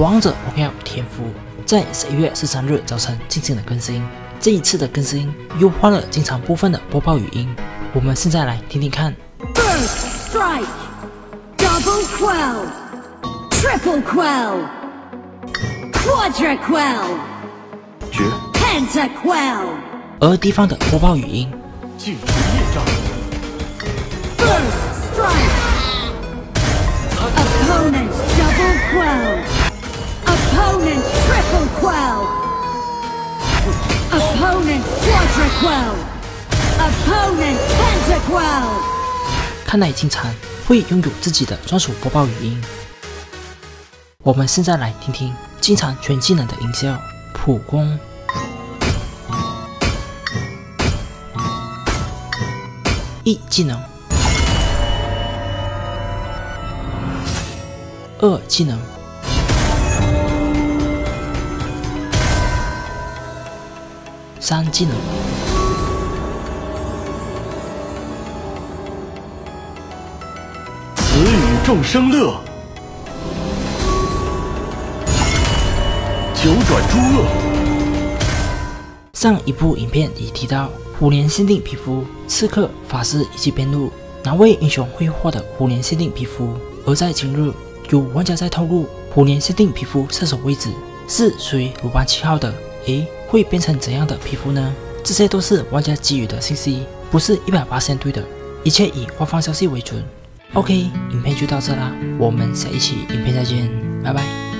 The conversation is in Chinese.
王者荣耀天赋在11月13日早晨进行了更新。这一次的更新优化了经常部分的播报语音，我们现在来听听看。First strike, double quell, triple quell, quadra quell, penta quell。而地方的播报语音。解除业障。First strike, opponent double quell, opponent triple quell, opponent quadra quell, opponent penta quell。看来金蝉会拥有自己的专属播报语音。我们现在来听听金蝉全技能的音效：普攻、一技能、二技能、三技能。此与众生乐，九转诸恶。上一部影片已提到，虎年限定皮肤刺客、法师以及边路哪位英雄会获得虎年限定皮肤？而在今日，有玩家在透露，虎年限定皮肤射手位置是属于鲁班7号的。会变成怎样的皮肤呢？这些都是玩家给予的信息，不是100%对的，一切以官方消息为准。OK， 影片就到这啦，我们下一期影片再见，拜拜。